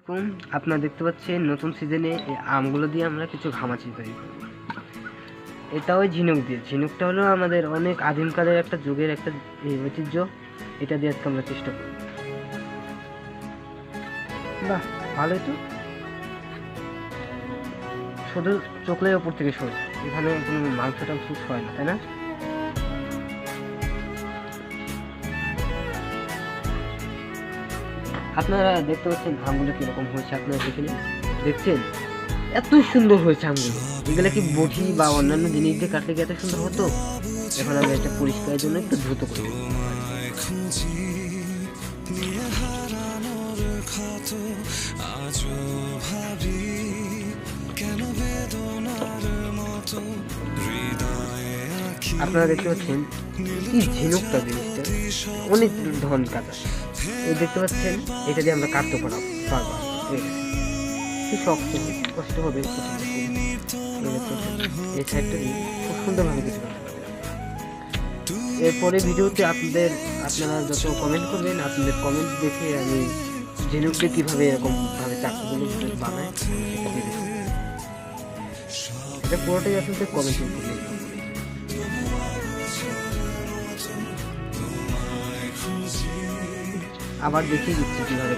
আলাইকুম। আপনারা দেখতে পাচ্ছেন নতুন সিজনে এই আমগুলো দিয়ে আমরা কিছু ঘামাচি তৈরি করব। এটা ওই ঝিনুক দিয়ে। ঝিনুকটা হলো আমাদের অনেক আদিমকালের একটা যুগের একটা ঐতিহ্য। এটা দিয়ে আজকে আমরা চেষ্টা করব। বাহ, ভালোই তো। শুধু চোখলের ওপর থেকে সরে, এখানে কোনো মাংস টাংস হয় না, তাই না? আপনারা দেখতে পাচ্ছেন আমগুলো কিরকম হয়েছে, আপনারা দেখছেন এত সুন্দর হয়েছে আমগুলো। এগুলো কি বটি বা অন্যান্য জিনিস দিয়ে কাটলে কি এত সুন্দর হতো? এখন আমরা এটা পরিষ্কারের জন্য একটু দ্রুত করে দেব। আপনারা দেখতে পাচ্ছেন কি ঝিনুকটা, জিনিসটা অনেক ধরন কাটা। এই দেখতে পাচ্ছেন, এটা দিয়ে আমরা কাটতে পারবো। কি শক্ত, কষ্ট হবে। এই সাইডটা দিয়ে খুব সুন্দরভাবে কিছু করতে পারবেন। এরপরে ভিডিওতে আপনারা যত কমেন্ট করবেন, আপনাদের কমেন্ট দেখে আমি ঝিনুককে কীভাবে এরকম ভাবে চাকরিগুলো বানায় এটা পুরোটাই আসলে কমেন্ট করলে আবার দেখিয়ে দিচ্ছি কীভাবে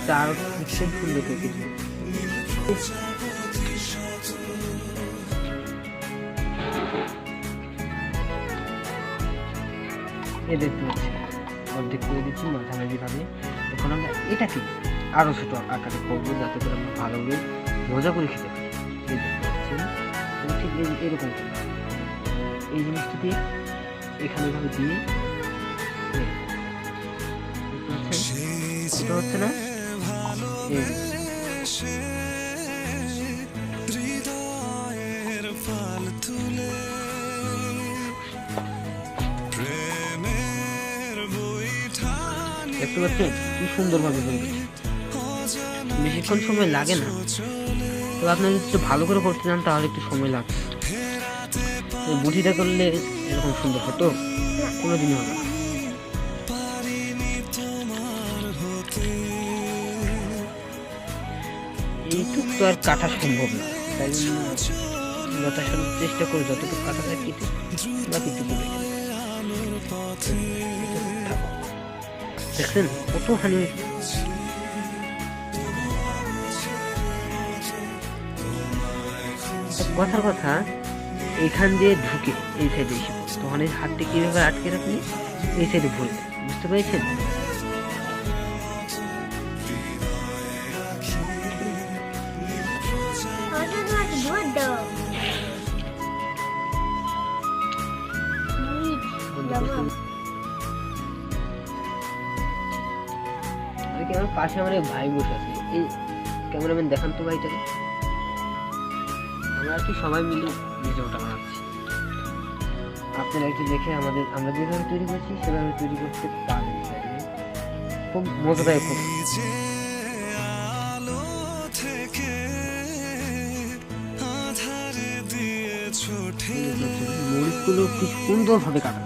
চার পিক্সেল ফুল দেখে কিছু এ দেখতে পাচ্ছি অর্ধেক করে দিচ্ছি মাঝামাঝি ভাবে। এখন আমরা এটাকে আরো ছোট আকারে করবো, যাতে করে আমরা ভালোভাবে মজা করে খেতে পারি। এই দেখতে পাচ্ছেন ঠিক এরকম এই জিনিসটা দিয়ে এখানে ভাবে দিয়ে এটা হচ্ছে না দেখতে পাচ্ছেন কি সুন্দর ভাবে বেশিক্ষণ সময় লাগে না। তো আপনি যদি একটু ভালো করে করতে চান তাহলে একটু সময় লাগবে। বুটিটা করলে এরকম সুন্দর হতো কোনোদিনই হবে না। এইটুক তো আর কাটা সম্ভব না, তাই জন্য যথাসাধ্য চেষ্টা করে যতটুকু কাটা যায় কেটে বাকিটুকু দেখছেন কতখানি। কথার কথা, এখান দিয়ে ঢুকে এই সাইডে এসে তখন এই হাতটি কিভাবে আটকে রাখলে এই সাইডে ভুলবে, বুঝতে পেরেছেন? আমার পাশে আমার ভাই বসে আছে। এই ক্যামেরাম্যান দেখান তো ভাইটাকে। আমরা আর কি সবাই মিলে ভিডিওটা বানাচ্ছি। আপনারা একটু দেখে আমরা যেভাবে তৈরি করছি সেভাবে তৈরি করতে পারেন। খুব মজাদায়ক হবে। মরিচগুলো কি সুন্দর ভাবে কাটা,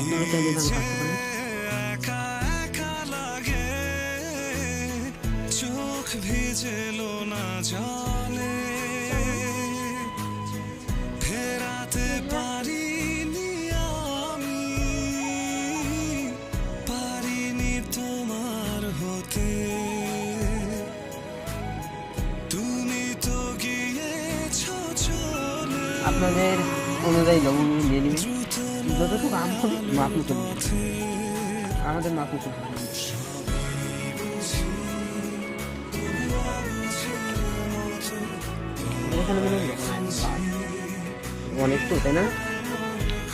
আপনারা চাইলে এভাবে কাটতে পারেন। ভিজেলো না জলে ফেরাতে পারিনি আমি, পারিনি তোমার হতে, তুমি তো গিয়েছো চলে। আপনাদের অনুযায়ী লবণ দিয়ে দিবেন, যতটুকু আম হবে মাপ মতো, আমাদের মাপ মতো অনেক তো, তাই না?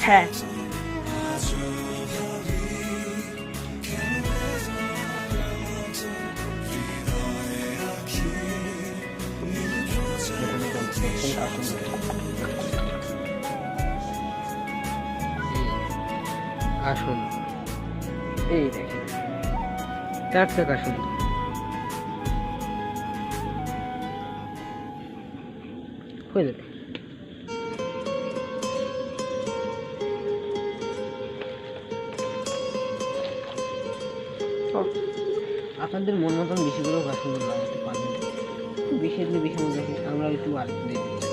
হ্যাঁ, আসুন এই দেখেন টাক আসুন। হয়ে যাবে। আপনাদের মন মতন বেশি করেও গাছগুলো লাগাতে পারবেন, বেশি দিলে বেশি মনে রাখি, আমরা একটু আর দিয়ে দিচ্ছি।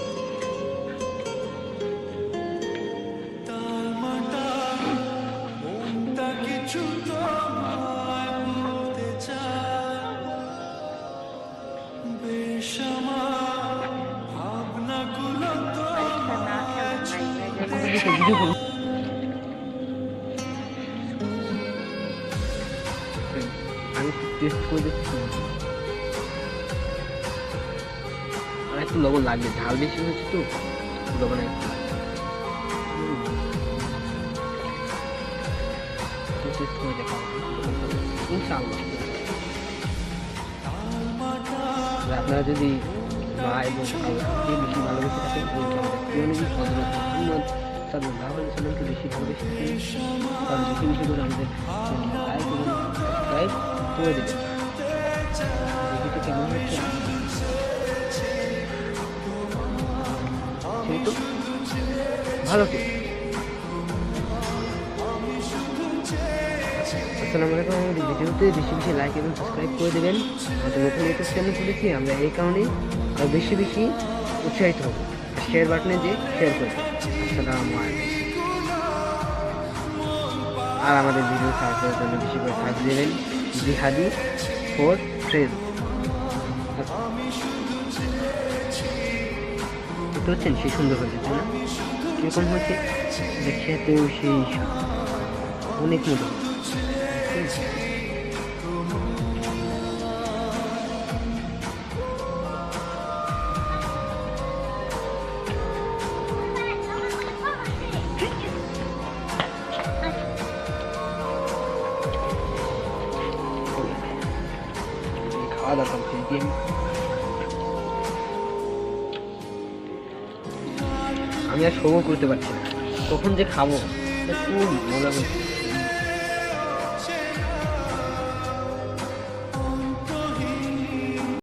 আমি টেস্ট করে দেখছি, আর একটু লবণ লাগবে, ঝাল বেশি হচ্ছে তো লবণ টেস্ট করে দেখা ইনশাআল্লাহ। আপনারা যদি মা এবং আল্লাহকে বেশি ভালোবেসে থাকেন, সাল্লাল্লাহু বেশি ভালোবেসে থাকেন, কারণ বেশি বেশি করে আমাদের লাইক এবং সাবস্ক্রাইব করে দেবেন। ভিডিওটা কেমন হচ্ছে সেহেতু ভালো তো। আসসালামু আলাইকুম। আমাদের ভিডিওতে বেশি বেশি লাইক এবং সাবস্ক্রাইব করে দেবেন। আমাদের নতুন ইউটিউব চ্যানেল খুলেছি, আমরা এই কারণেই আরও বেশি বেশি উৎসাহিত হব। শেয়ার বাটনে যে শেয়ার করবেন। আসসালামু আলাইকুম। আর আমাদের ভিডিও সার্চ করার জন্য বেশি করে সার্চ দেবেন জিহাদি ফর ট্রেড। বুঝতে পারছেন সে সুন্দর হয়েছে, তাই না? কীরকম হয়েছে খেতেও সেই অনেক মতো। খাওয়া দাওয়া কমপ্লিট দিয়ে আমি আর শোও করতে পারছি না, কখন যে খাবো খুব মজা হচ্ছে।